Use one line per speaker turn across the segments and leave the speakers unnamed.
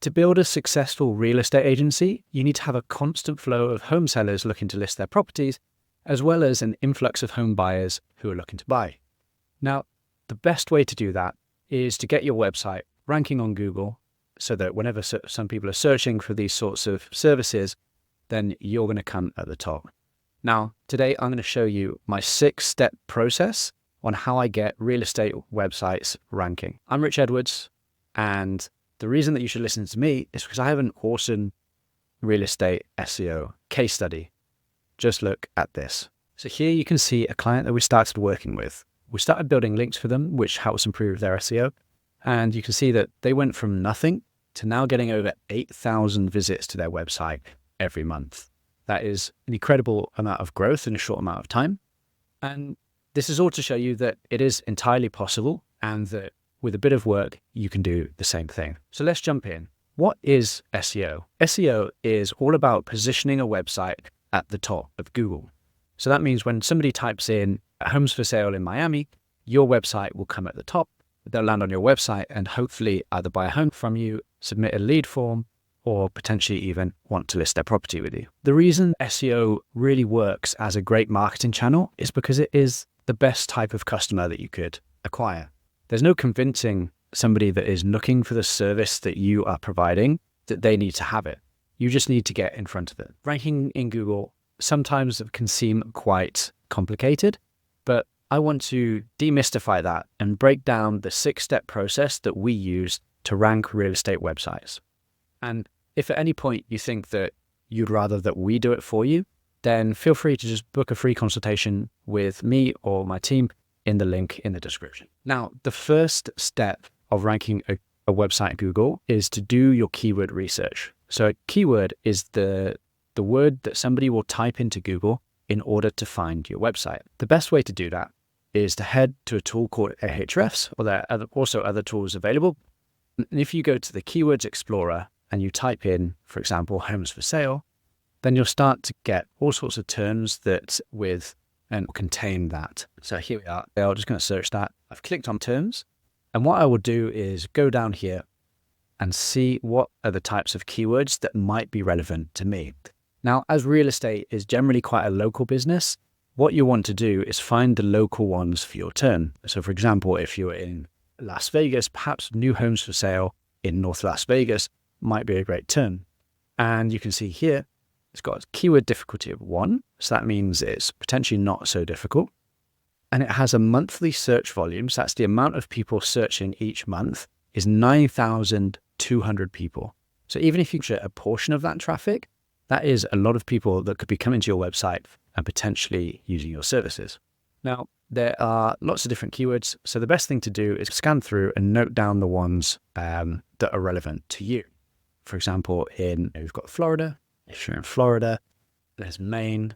To build a successful real estate agency, you need to have a constant flow of home sellers looking to list their properties, as well as an influx of home buyers who are looking to buy. Now, the best way to do that is to get your website ranking on Google so that whenever some people are searching for these sorts of services, then you're going to come at the top. Now, today I'm going to show you my 6-step process on how I get real estate websites ranking. I'm Rich Edwards, and the reason that you should listen to me is because I have an awesome real estate SEO case study. Just look at this. So here you can see a client that we started working with. We started building links for them, which helps improve their SEO. And you can see that they went from nothing to now getting over 8,000 visits to their website every month. That is an incredible amount of growth in a short amount of time. And this is all to show you that it is entirely possible and that with a bit of work, you can do the same thing. So let's jump in. What is SEO? SEO is all about positioning a website at the top of Google. So that means when somebody types in homes for sale in Miami, your website will come at the top. They'll land on your website and hopefully either buy a home from you, submit a lead form, or potentially even want to list their property with you. The reason SEO really works as a great marketing channel is because it is the best type of customer that you could acquire. There's no convincing somebody that is looking for the service that you are providing that they need to have it. You just need to get in front of it. Ranking in Google sometimes can seem quite complicated, but I want to demystify that and break down the 6-step process that we use to rank real estate websites. And if at any point you think that you'd rather that we do it for you, then feel free to just book a free consultation with me or my team in the link in the description. Now, the first step of ranking a website in Google is to do your keyword research. So a keyword is the word that somebody will type into Google in order to find your website. The best way to do that is to head to a tool called Ahrefs, or there are also other tools available. And if you go to the Keywords Explorer and you type in, for example, homes for sale, then you'll start to get all sorts of terms that contain that. So here we are. I'm just going to search that. I've clicked on terms. And what I will do is go down here and see what are the types of keywords that might be relevant to me. Now, as real estate is generally quite a local business, what you want to do is find the local ones for your term. So for example, if you're in Las Vegas, perhaps new homes for sale in North Las Vegas might be a great term. And you can see here, it's got a keyword difficulty of 1. So that means it's potentially not so difficult. And it has a monthly search volume. So that's the amount of people searching each month is 9,200 people. So even if you get a portion of that traffic, that is a lot of people that could be coming to your website and potentially using your services. Now, there are lots of different keywords. So the best thing to do is scan through and note down the ones that are relevant to you. For example, we've got Florida. If you're in Florida, there's Maine.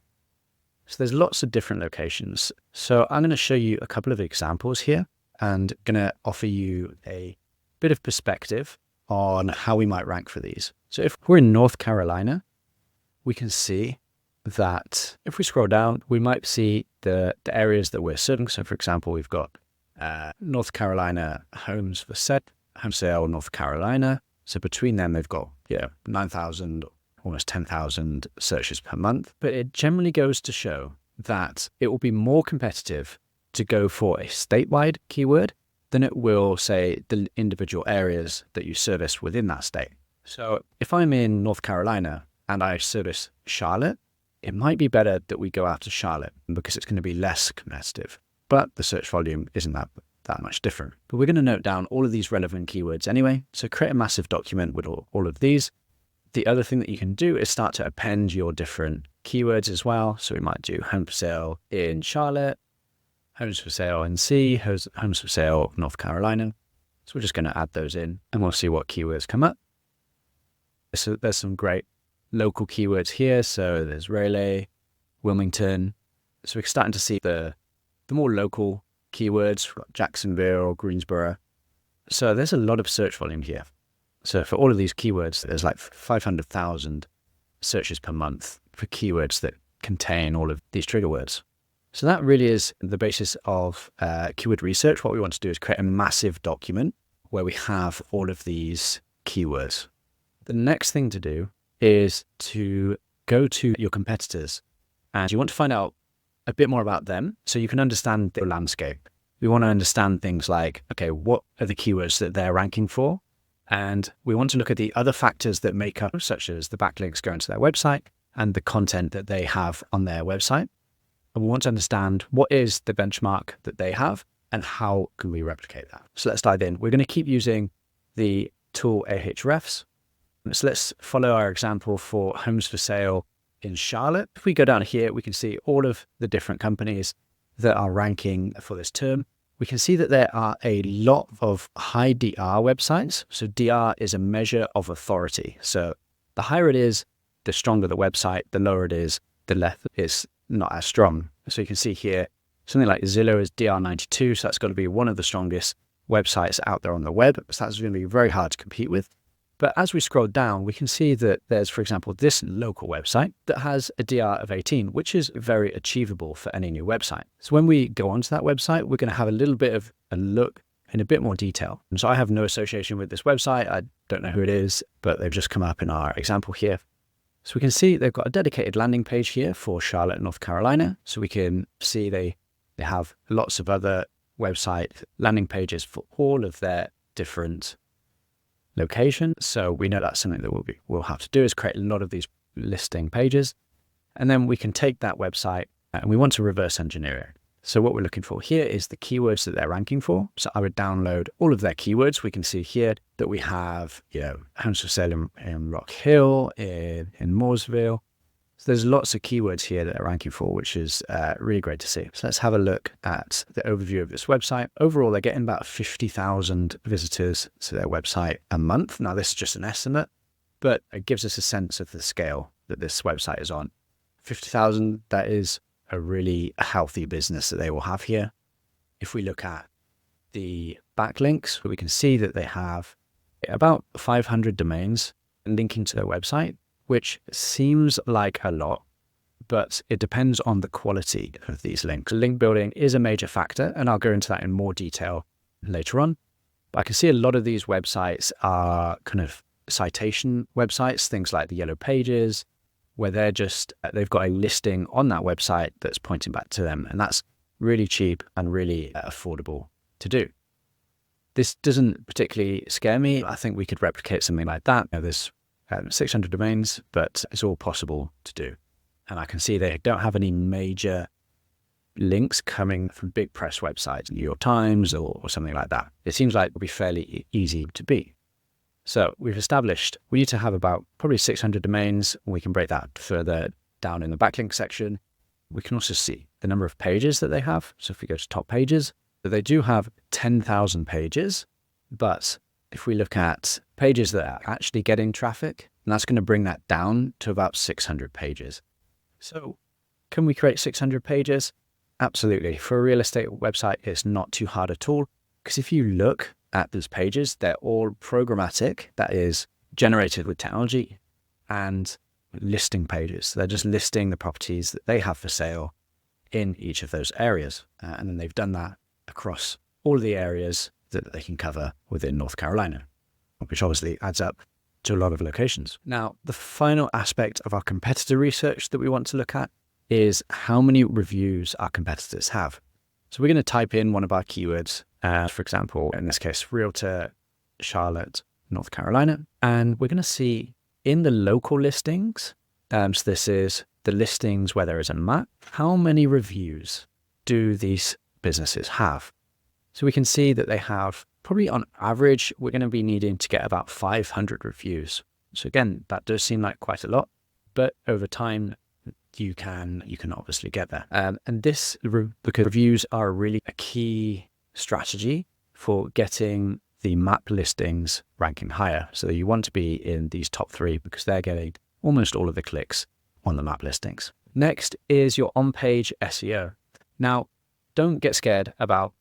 So there's lots of different locations. So I'm going to show you a couple of examples here and going to offer you a bit of perspective on how we might rank for these. So if we're in North Carolina, we can see that if we scroll down, we might see the areas that we're serving. So for example, we've got North Carolina homes for sale, North Carolina. So between them, they've got 9,000, almost 10,000 searches per month. But it generally goes to show that it will be more competitive to go for a statewide keyword than it will, say, the individual areas that you service within that state. So if I'm in North Carolina and I service Charlotte, it might be better that we go after Charlotte because it's going to be less competitive, but the search volume isn't that much different. But we're going to note down all of these relevant keywords anyway. So create a massive document with all of these. The other thing that you can do is start to append your different keywords as well. So we might do home for sale in Charlotte, homes for sale in C, homes for sale North Carolina. So we're just going to add those in and we'll see what keywords come up. So there's some great local keywords here. So there's Raleigh, Wilmington. So we're starting to see the more local keywords, like Jacksonville or Greensboro. So there's a lot of search volume here. So for all of these keywords, there's like 500,000 searches per month for keywords that contain all of these trigger words. So that really is the basis of keyword research. What we want to do is create a massive document where we have all of these keywords. the next thing to do is to go to your competitors, and you want to find out a bit more about them so you can understand the landscape. We want to understand things like, okay, what are the keywords that they're ranking for? And we want to look at the other factors that make up, such as the backlinks going to their website and the content that they have on their website. And we want to understand what is the benchmark that they have and how can we replicate that. So let's dive in. We're going to keep using the tool Ahrefs. So let's follow our example for homes for sale in Charlotte. If we go down here, we can see all of the different companies that are ranking for this term. We can see that there are a lot of high DR websites. So DR is a measure of authority. So the higher it is, the stronger the website. The lower it is, the less it's not as strong. So you can see here, something like Zillow is DR92. So that's got to be one of the strongest websites out there on the web. So that's going to be very hard to compete with. But as we scroll down, we can see that there's, for example, this local website that has a DR of 18, which is very achievable for any new website. So when we go onto that website, we're going to have a little bit of a look in a bit more detail. And so I have no association with this website. I don't know who it is, but they've just come up in our example here. So we can see they've got a dedicated landing page here for Charlotte, North Carolina. So we can see they have lots of other website landing pages for all of their different location. So we know that's something that we'll have to do, is create a lot of these listing pages. And then we can take that website and we want to reverse engineer it. So what we're looking for here is the keywords that they're ranking for. So I would download all of their keywords. We can see here that we have, homes for sale in Rock Hill, in Mooresville. So there's lots of keywords here that they're ranking for, which is really great to see. So let's have a look at the overview of this website. Overall, they're getting about 50,000 visitors to their website a month. Now, this is just an estimate, but it gives us a sense of the scale that this website is on. 50,000, that is a really healthy business that they will have here. If we look at the backlinks, we can see that they have about 500 domains linking to their website, which seems like a lot, but it depends on the quality of these links. Link building is a major factor, and I'll go into that in more detail later on. But I can see a lot of these websites are kind of citation websites, things like the Yellow Pages, where they've got a listing on that website that's pointing back to them, and that's really cheap and really affordable to do. This doesn't particularly scare me. I think we could replicate something like that. There's 600 domains, but it's all possible to do. And I can see they don't have any major links coming from big press websites, New York Times or something like that. It seems like it would be fairly easy to beat. So we've established we need to have about probably 600 domains. We can break that further down in the backlink section. We can also see the number of pages that they have. So if we go to top pages, they do have 10,000 pages, but if we look at pages that are actually getting traffic, and that's going to bring that down to about 600 pages. So can we create 600 pages? Absolutely. For a real estate website, it's not too hard at all, because if you look at those pages, they're all programmatic, that is generated with technology, and listing pages. So they're just listing the properties that they have for sale in each of those areas. And then they've done that across all of the areas that they can cover within North Carolina, which obviously adds up to a lot of locations. Now, the final aspect of our competitor research that we want to look at is how many reviews our competitors have. So we're going to type in one of our keywords, for example, in this case, Realtor Charlotte, North Carolina, and we're going to see in the local listings, so this is the listings where there is a map, how many reviews do these businesses have? So we can see that they have probably on average, we're going to be needing to get about 500 reviews. So again, that does seem like quite a lot, but over time, you can obviously get there. And this, because reviews are really a key strategy for getting the map listings ranking higher. So you want to be in these top 3 because they're getting almost all of the clicks on the map listings. Next is your on-page SEO. Now, don't get scared about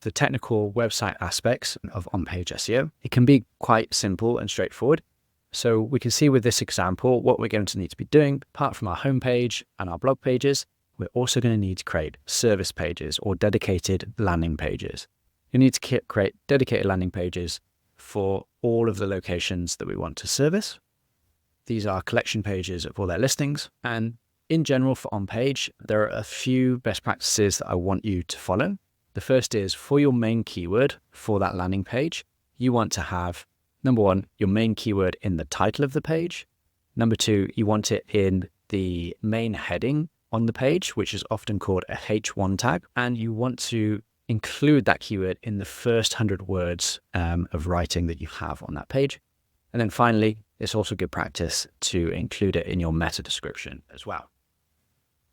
the technical website aspects of on-page SEO. It can be quite simple and straightforward. So we can see with this example, what we're going to need to be doing, apart from our homepage and our blog pages, we're also going to need to create service pages or dedicated landing pages. You need to create dedicated landing pages for all of the locations that we want to service. These are collection pages of all their listings. And in general for on-page, there are a few best practices that I want you to follow. The first is for your main keyword for that landing page, you want to have, number one, your main keyword in the title of the page. Number two, you want it in the main heading on the page, which is often called a H1 tag. And you want to include that keyword in the first 100 words of writing that you have on that page. And then finally, it's also good practice to include it in your meta description as well.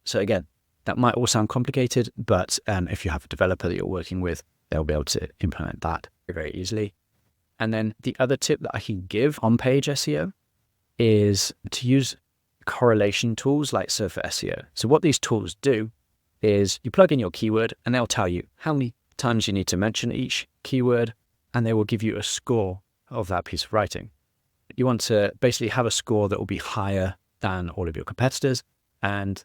So again, that might all sound complicated, but if you have a developer that you're working with, they'll be able to implement that very easily. And then the other tip that I can give on page SEO is to use correlation tools like Surfer SEO. So what these tools do is you plug in your keyword and they'll tell you how many times you need to mention each keyword, and they will give you a score of that piece of writing. You want to basically have a score that will be higher than all of your competitors, and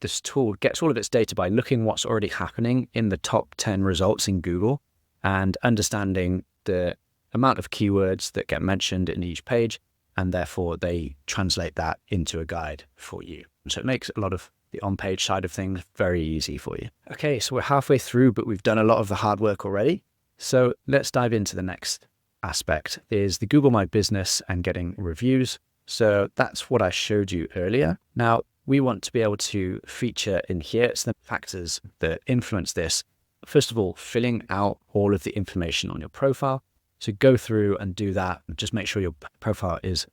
this tool gets all of its data by looking what's already happening in the top 10 results in Google and understanding the amount of keywords that get mentioned in each page, and therefore they translate that into a guide for you. So it makes a lot of the on-page side of things very easy for you. Okay, so we're halfway through, but we've done a lot of the hard work already. So let's dive into the next aspect, is the Google My Business and getting reviews. So that's what I showed you earlier. Now, we want to be able to feature in here. It's the factors that influence this. First of all, filling out all of the information on your profile. So go through and do that. Just make sure your profile is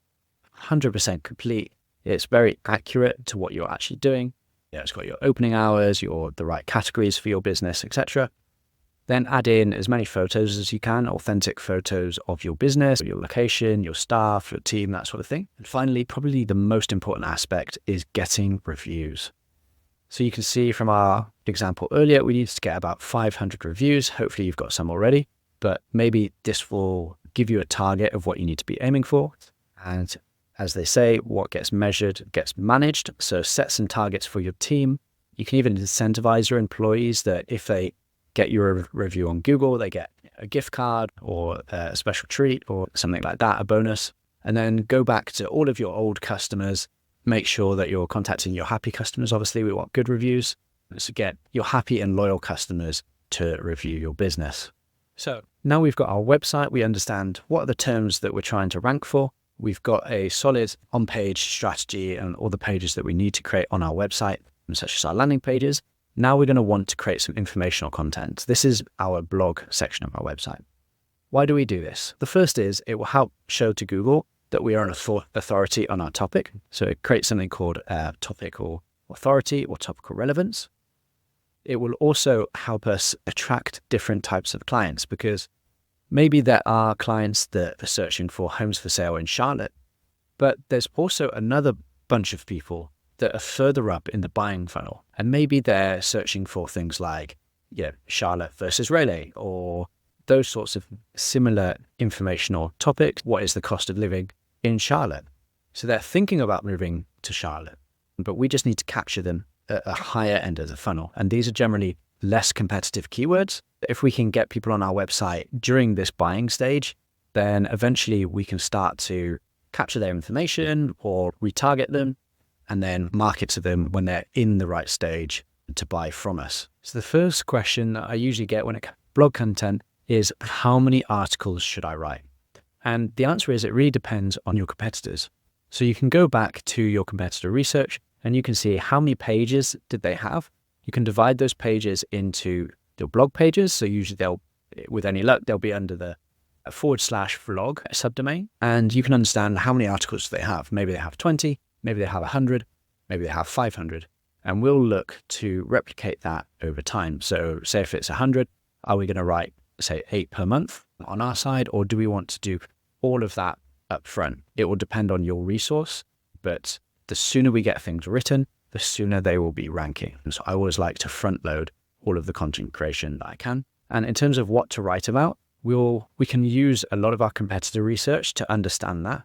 100% complete. It's very accurate to what you're actually doing. Yeah, it's got your opening hours, the right categories for your business, etc. Then add in as many photos as you can, authentic photos of your business, your location, your staff, your team, that sort of thing. And finally, probably the most important aspect is getting reviews. So you can see from our example earlier, we need to get about 500 reviews. Hopefully you've got some already, but maybe this will give you a target of what you need to be aiming for. And as they say, what gets measured gets managed. So set some targets for your team. You can even incentivize your employees that if they get your review on Google, they get a gift card or a special treat or something like that, a bonus. And then go back to all of your old customers, make sure that you're contacting your happy customers. Obviously, we want good reviews. So get your happy and loyal customers to review your business. So now we've got our website, we understand what are the terms that we're trying to rank for. We've got a solid on-page strategy and all the pages that we need to create on our website, such as our landing pages. Now we're going to want to create some informational content. This is our blog section of our website. Why do we do this? The first is it will help show to Google that we are an authority on our topic. So it creates something called topical authority or topical relevance. It will also help us attract different types of clients, because maybe there are clients that are searching for homes for sale in Charlotte, but there's also another bunch of people that are further up in the buying funnel. And maybe they're searching for things like, Charlotte versus Raleigh, or those sorts of similar informational topics. What is the cost of living in Charlotte? So they're thinking about moving to Charlotte, but we just need to capture them at a higher end of the funnel. And these are generally less competitive keywords. If we can get people on our website during this buying stage, then eventually we can start to capture their information or retarget them and then market to them when they're in the right stage to buy from us. So the first question that I usually get when it comes to blog content is, how many articles should I write? And the answer is it really depends on your competitors. So you can go back to your competitor research and you can see how many pages did they have. You can divide those pages into your blog pages. So usually with any luck, they'll be under the / vlog subdomain. And you can understand how many articles they have. Maybe they have 20, maybe they have 100, maybe they have 500. And we'll look to replicate that over time. So say if it's 100, are we going to write, say, 8 per month on our side, or do we want to do all of that up front? It will depend on your resource, but the sooner we get things written, the sooner they will be ranking. And so I always like to front load all of the content creation that I can. And in terms of what to write about, we can use a lot of our competitor research to understand that.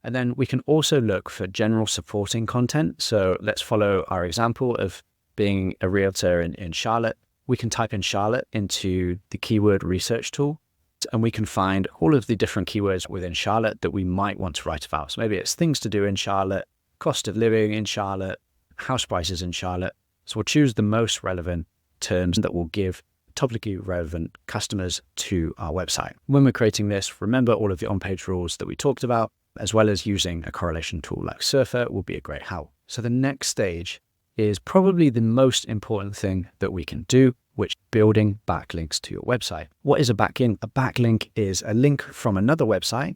And then we can also look for general supporting content. So let's follow our example of being a realtor in Charlotte. We can type in Charlotte into the keyword research tool. next, and we can find all of the different keywords within Charlotte that we might want to write about. So maybe it's things to do in Charlotte, cost of living in Charlotte, house prices in Charlotte. So we'll choose the most relevant terms that will give topically relevant customers to our website. When we're creating this, remember all of the on-page rules that we talked about, as well as using a correlation tool like Surfer will be a great help. So the next stage is probably the most important thing that we can do, which is building backlinks to your website. What is a backlink? A backlink is a link from another website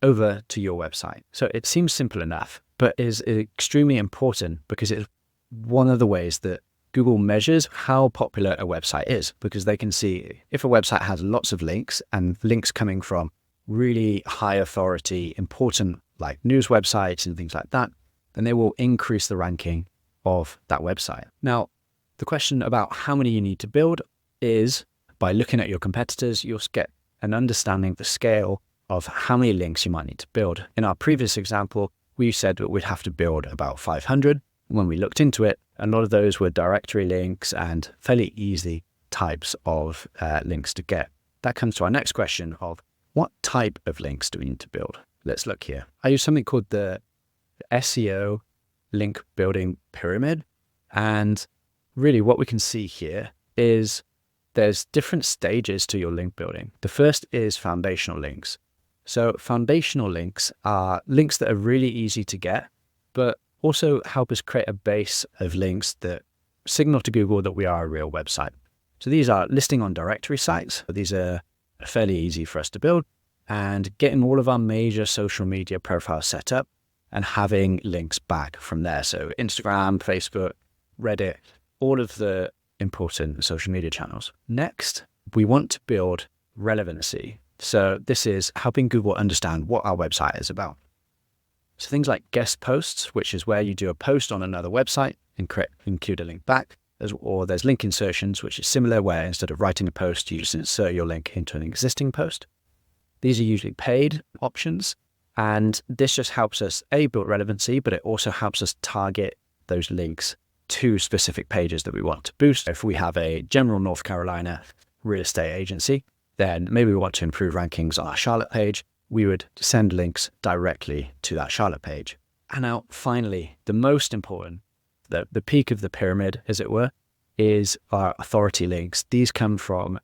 over to your website. So it seems simple enough, but is extremely important because it's one of the ways that Google measures how popular a website is, because they can see if a website has lots of links and links coming from really high authority, important like news websites and things like that, then they will increase the ranking of that website. Now, the question about how many you need to build is by looking at your competitors, you'll get an understanding of the scale of how many links you might need to build. In our previous example, we said that we'd have to build about 500. When we looked into it, a lot of those were directory links and fairly easy types of links to get. That comes to our next question of what type of links do we need to build? Let's look here. I use something called the SEO link building pyramid. And really what we can see here is there's different stages to your link building. The first is foundational links. So foundational links are links that are really easy to get, but also help us create a base of links that signal to Google that we are a real website. So these are listing on directory sites. These are fairly easy for us to build, and getting all of our major social media profiles set up and having links back from there. So Instagram, Facebook, Reddit, all of the important social media channels. Next, we want to build relevancy. So this is helping Google understand what our website is about. So things like guest posts, which is where you do a post on another website and include a link back, or there's link insertions, which is similar, where instead of writing a post, you just insert your link into an existing post. These are usually paid options. And this just helps us, build relevancy, but it also helps us target those links to specific pages that we want to boost. If we have a general North Carolina real estate agency, then maybe we want to improve rankings on our Charlotte page. We would send links directly to that Charlotte page. And now finally, the most important, the peak of the pyramid, as it were, is our authority links. These come from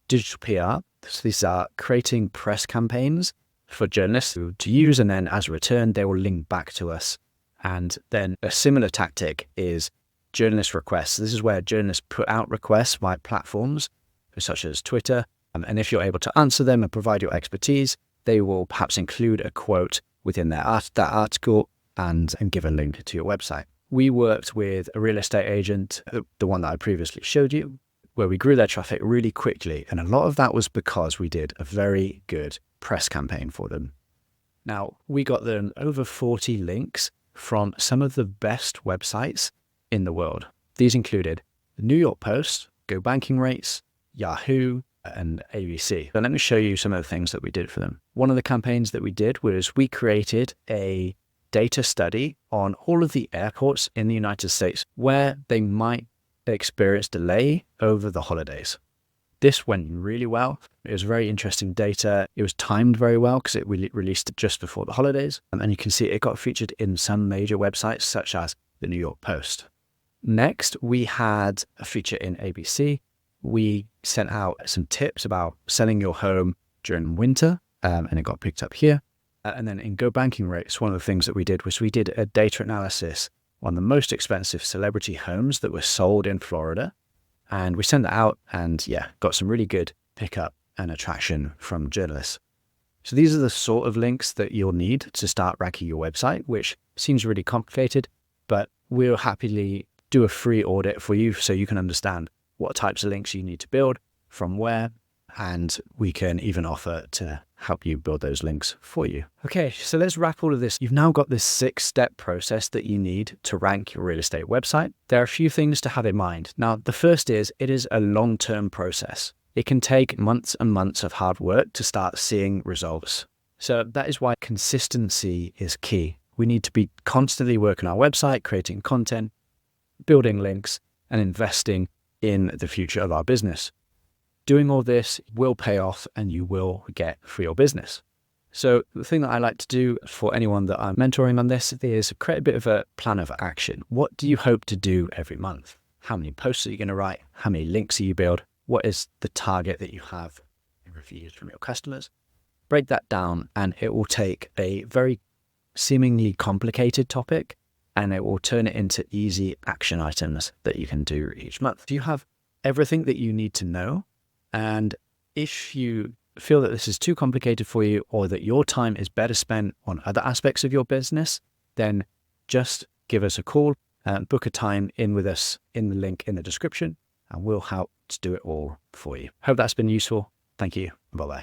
digital PR. So these are creating press campaigns for journalists to use, and then as a return, they will link back to us. And then a similar tactic is journalist requests. This is where journalists put out requests via platforms such as Twitter. And if you're able to answer them and provide your expertise, they will perhaps include a quote within that article and give a link to your website. We worked with a real estate agent, the one that I previously showed you, where we grew their traffic really quickly. And a lot of that was because we did a very good press campaign for them. Now, we got them over 40 links from some of the best websites in the world. These included the New York Post, Go Banking Rates, Yahoo, and ABC. So let me show you some of the things that we did for them. One of the campaigns that we did was we created a data study on all of the airports in the United States where they might experience delay over the holidays. This went really well. It was very interesting data. It was timed very well because it released it just before the holidays. And you can see it got featured in some major websites such as the New York Post. Next, we had a feature in ABC. We sent out some tips about selling your home during winter, and it got picked up here. And then in Go Banking Rates, one of the things that we did was we did a data analysis on the most expensive celebrity homes that were sold in Florida. And we sent that out and got some really good pickup and attraction from journalists. So these are the sort of links that you'll need to start ranking your website, which seems really complicated, but we'll happily do a free audit for you so you can understand what types of links you need to build, from where, and we can even offer to help you build those links for you. Okay, so let's wrap all of this. You've now got this 6-step process that you need to rank your real estate website. There are a few things to have in mind. Now, the first is it is a long-term process. It can take months and months of hard work to start seeing results. So that is why consistency is key. We need to be constantly working on our website, creating content, building links, and investing in the future of our business. doing all this will pay off and you will get for your business. So the thing that I like to do for anyone that I'm mentoring on this is create a bit of a plan of action. What do you hope to do every month? How many posts are you going to write? How many links are you build? What is the target that you have in reviews from your customers? Break that down, and it will take a very seemingly complicated topic and it will turn it into easy action items that you can do each month. You have everything that you need to know. And if you feel that this is too complicated for you, or that your time is better spent on other aspects of your business, then just give us a call and book a time in with us in the link in the description, and we'll help to do it all for you. Hope that's been useful. Thank you. Bye-bye.